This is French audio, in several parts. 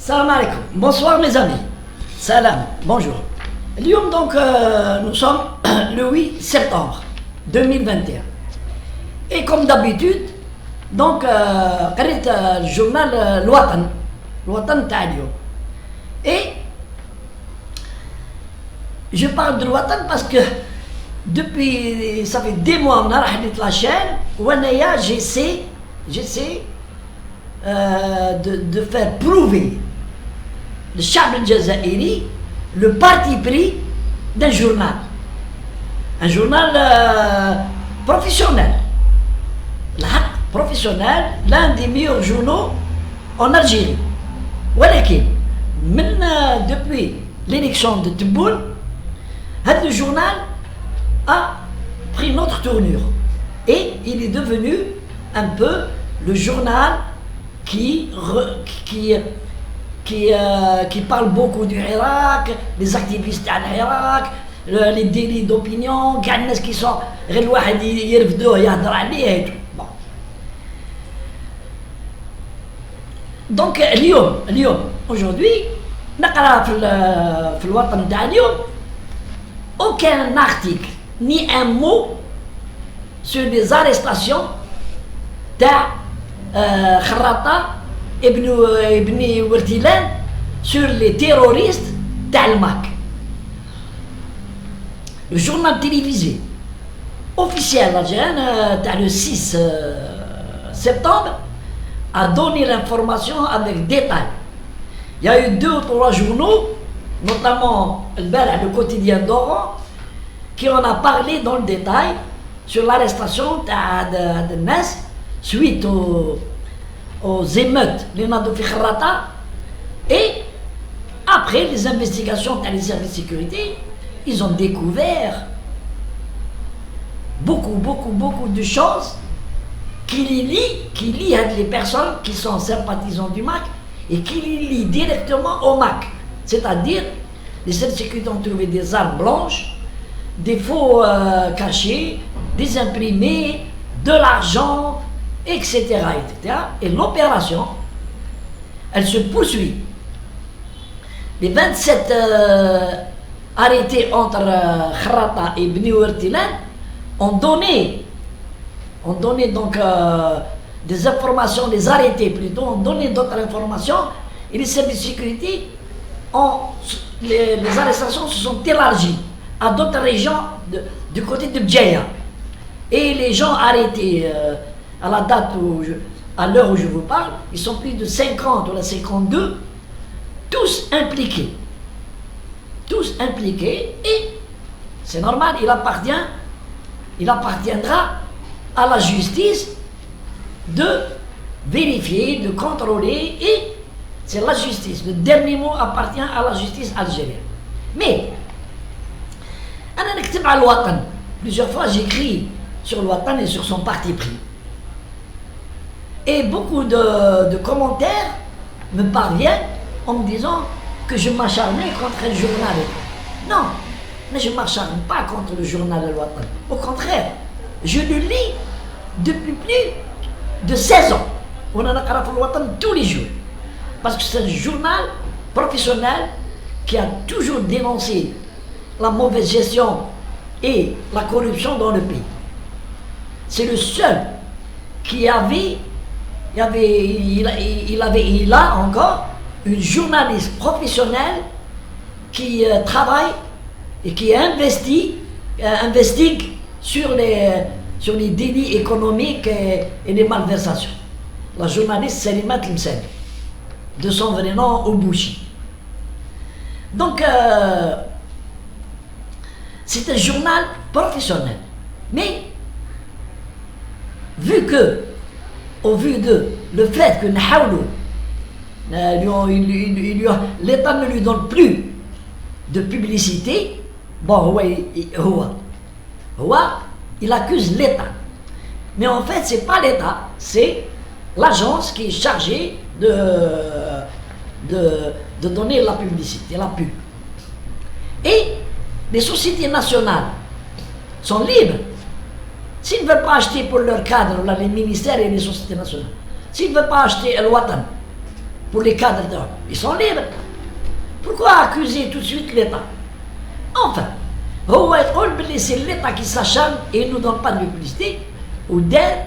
Salam alaikum. Bonsoir mes amis. Salam. Bonjour. اليوم donc nous sommes le 8 septembre 2021. Et comme d'habitude, donc قريت الجورنال الوطن تاع اليوم. Et je parle de l'Ouatan parce que depuis ça fait des mois on a رحلت la chaîne وانايا j'essaie de faire prouver le الشعب الجزائري le parti pris d'un journal, un journal professionnel, professionnel, l'un des meilleurs journaux en Algérie. ولكن من depuis l'élection de Tebboune, le journal a pris notre tournure et il est devenu un peu le journal qui parle beaucoup du Irak, les activistes à l'Irak, les délits d'opinion, كاع الناس qui sont غير الواحد يرفدوه يهضر عليه. Bon. Donc اليوم aujourd'hui نقرا في الوطن تاع اليوم aucun article ni un mot sur les arrestations تاع خراطة ابن ورتيلان sur les terroristes d'Almac. Le journal télévisé officiel algérien le 6 septembre a donné l'information avec détail. Il y a eu 2 ou 3 journaux, notamment le quotidien d'Oran, qui en a parlé dans le détail sur l'arrestation de Nes suite aux émeutes, les Nadofi Kharrata, et après les investigations dans les services de sécurité, ils ont découvert beaucoup de choses qui lient les personnes qui sont sympathisants du MAC et qui les lient directement au MAC. C'est-à-dire, les services de sécurité ont trouvé des armes blanches, des faux cachets, des imprimés, de l'argent, etc. Et l'opération, elle se poursuit. Les 27 arrêtés entre Kharrata et Bni Wertilan ont donné donc des informations, les arrêtés plutôt, ont donné d'autres informations, et les services de sécurité les arrestations se sont élargies à d'autres régions du côté de Bdjaïa. Et les gens arrêtés à la date à l'heure où je vous parle, ils sont plus de 50 ou 52, tous impliqués, et c'est normal, il appartiendra à la justice de vérifier, de contrôler, et c'est la justice, le dernier mot appartient à la justice algérienne. Mais plusieurs fois j'écris sur l'Ouatan et sur son parti pris. Et beaucoup de commentaires me parviennent en me disant que je m'acharnais contre le journal. Non, mais je ne m'acharne pas contre le journal de l'Ouatan. Au contraire, je le lis depuis plus de 16 ans. On en a parlé pour l'Ouatan tous les jours. Parce que c'est un journal professionnel qui a toujours dénoncé la mauvaise gestion et la corruption dans le pays. C'est le seul qui il a encore une journaliste professionnelle qui travaille et qui investigue sur les délits économiques et les malversations. La journaliste Selimat Msani, de son vrai nom Oubouchi. Donc c'est un journal professionnel, mais au vu de le fait que l'État ne lui donne plus de publicité, bon, il accuse l'État. Mais en fait, c'est pas l'État, c'est l'agence qui est chargée de donner la publicité, la pub. Et les sociétés nationales sont libres. S'ils ne veulent pas acheter pour leur cadre, les ministères et les sociétés nationales, s'ils ne veulent pas acheter l'Ouatan, pour les cadres d'hommes. Ils sont libres. Pourquoi accuser tout de suite l'État? Enfin, c'est l'État qui s'acharne et ne nous donne pas de publicité, ou d'air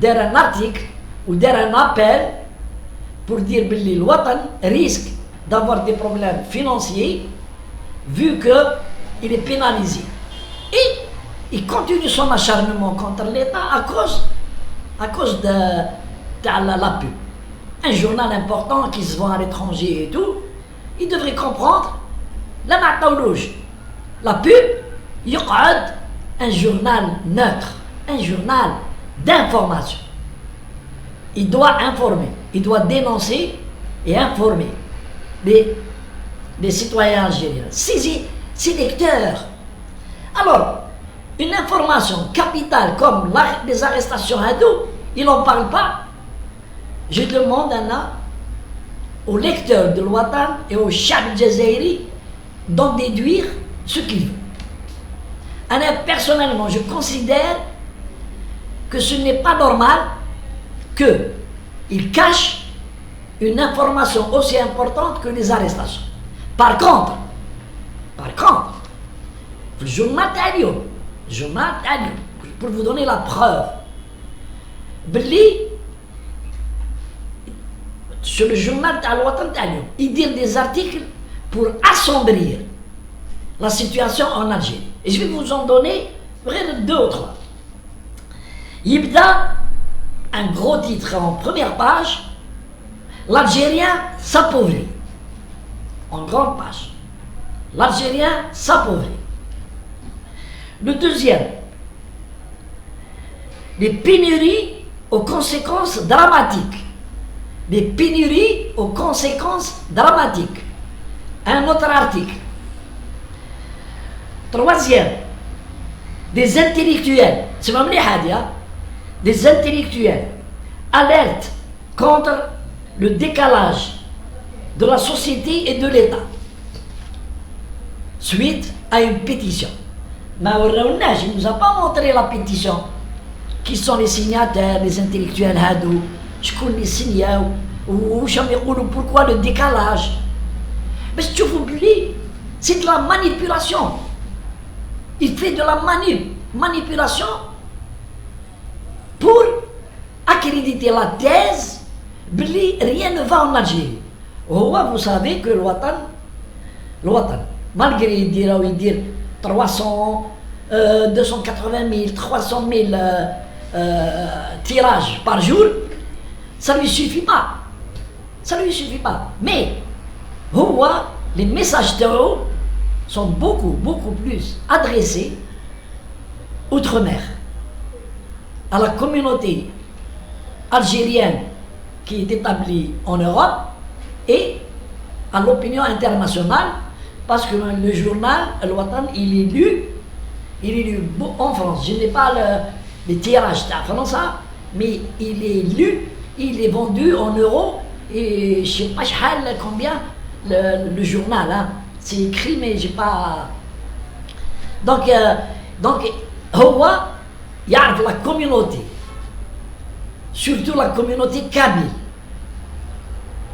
un article, ou d'air un appel pour dire que le Watan risque d'avoir des problèmes financiers vu qu'il est pénalisé. Et il continue son acharnement contre l'État à cause de la pub. Un journal important qui se vend à l'étranger et tout, il devrait comprendre la matologie. La pub, il y a un journal neutre, un journal d'information. Il doit informer, il doit dénoncer et informer les citoyens algériens, ses lecteurs. Alors, une information capitale comme les arrestations à dos, il n'en parle pas. Je demande aux lecteurs de l'Ouatan et au Chab Jazairi d'en déduire ce qu'ils veulent. Personnellement, je considère que ce n'est pas normal qu'ils cachent une information aussi importante que les arrestations. Par contre, le journal Talio, pour vous donner la preuve, sur le journal Al-Watan Talio, il dit des articles pour assombrir la situation en Algérie. Et je vais vous en donner vraiment 2 ou 3. Yibda, un gros titre en première page, l'Algérien s'appauvrit. En grande page. L'Algérien s'appauvrit. Le deuxième, les pénuries aux conséquences dramatiques. Les pénuries aux conséquences dramatiques. Un autre article. Troisième, des intellectuels, c'est même les hadia, des intellectuels alertent contre le décalage de la société et de l'État suite à une pétition. Mais il ne nous a pas montré la pétition. Qui sont les signataires, les intellectuels hadou, je connais les signaux, ou pourquoi le décalage. Mais si tu oublies, c'est de la manipulation. Il fait de la manipulation pour accréditer la thèse, rien ne va en Algérie. Vous savez que le Watan, malgré dire 300, 280 000, 300 000 tirages par jour, ça ne lui suffit pas. Ça ne lui suffit pas. Mais, les messages de haut sont beaucoup plus adressés outre-mer, à la communauté algérienne qui est établie en Europe et à l'opinion internationale, parce que le journal Al-Watan, il est lu en France. Je n'ai pas les tirages en France, mais il est lu, il est vendu en euros, et je ne sais pas combien le journal, hein. C'est écrit, mais j'ai pas. Donc, il y a la communauté, surtout la communauté kabyle,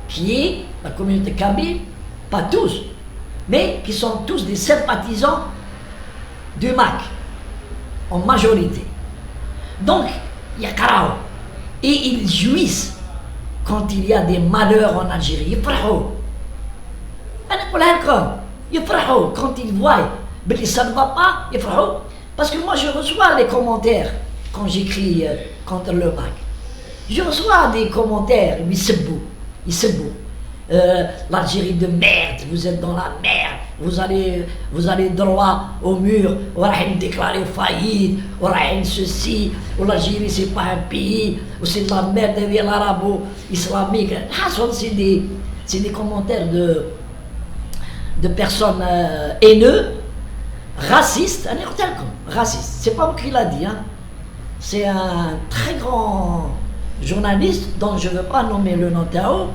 qui est la communauté kabyle, pas tous, mais qui sont tous des sympathisants du MAC, en majorité. Donc, il y a Karao, et ils jouissent quand il y a des malheurs en Algérie. Quand ils voient que ça ne va pas, parce que moi je reçois les commentaires quand j'écris contre le MAC. Je reçois des commentaires, ils se bouent. L'Algérie de merde, vous êtes dans la merde, vous allez droit au mur, on va déclarer faillite, on va ceci, ou l'Algérie c'est pas un pays, ou c'est de la merde derrière l'arabo-islamique. C'est des commentaires de personnes haineuses, racistes, c'est pas moi qui l'a dit, hein. C'est un très grand journaliste dont je ne veux pas nommer le nom Tao,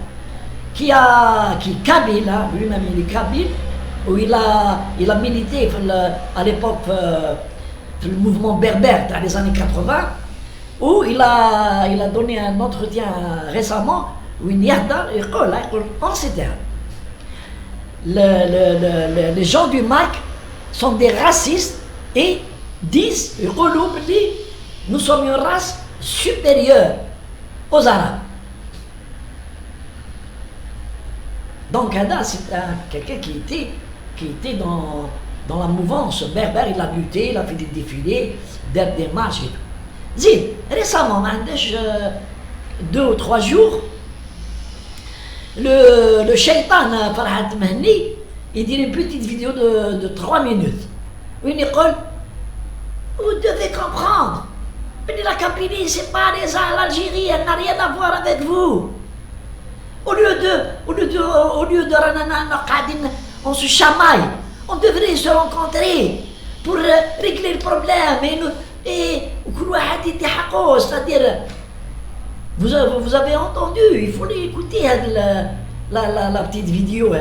qui est kabyle, hein, lui-même il est kabyle, où il a milité à l'époque le mouvement berbère dans les années 80, où il a donné un entretien récemment وين يهدر يقول en ces termes. Les gens du MAC sont des racistes et disent, nous sommes une race supérieure aux Arabes. Donc Ada, c'est quelqu'un qui était dans la mouvance berbère, il a lutté, il a fait des défilés, des marches et tout. Zid, récemment, 2 ou 3 jours, le shaitan Farhat Mahni, il dit une petite vidéo de 3 minutes. Où il dit, vous devez comprendre, la Kabylie, c'est pas l'Algérie, elle n'a rien à voir avec vous. Au lieu de on se chamaille, on devrait se rencontrer pour régler le problème c'est-à-dire vous avez entendu, il faut l'écouter la petite vidéo.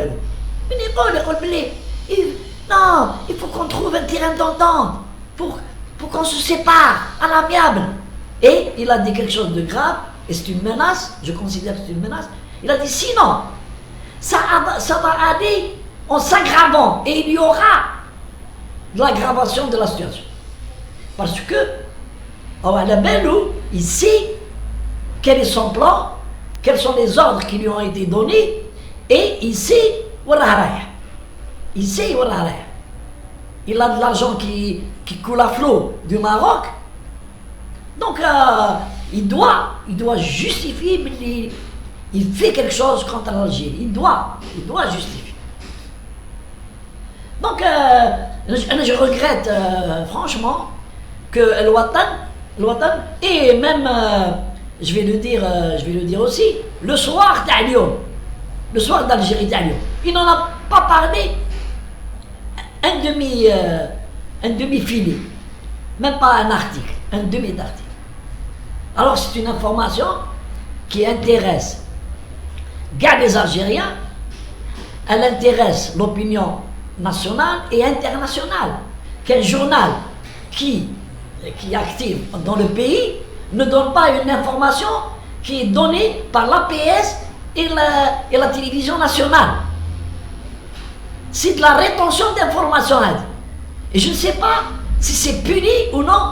Non, il faut qu'on trouve un terrain d'entente pour qu'on se sépare à l'amiable. Et il a dit quelque chose de grave, et c'est une menace, je considère que c'est une menace. Il a dit sinon, ça va aller en s'aggravant et il y aura de l'aggravation de la situation. Parce que, il sait quel est son plan, quels sont les ordres qui lui ont été donnés et il sait où il sait où il a de l'argent qui coule à flot du Maroc. Donc, il doit justifier. Il fait quelque chose contre l'Algérie. Il doit justifier. Donc, je regrette franchement que le Watan, et même, je vais le dire aussi, le soir d'Algérie d'Allium, il n'en a pas parlé un demi-filet, même pas un article, un demi-article. Alors c'est une information qui intéresse les Algériens, elle intéresse l'opinion nationale et internationale. Qu'un journal qui est actif dans le pays ne donne pas une information qui est donnée par l'APS et la télévision nationale. C'est de la rétention d'informations. Et je ne sais pas si c'est puni ou non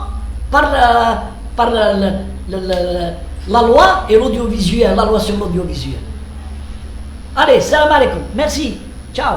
par la loi et l'audiovisuel, la loi sur l'audiovisuel. Allez, salam alaikum. Merci. Ciao.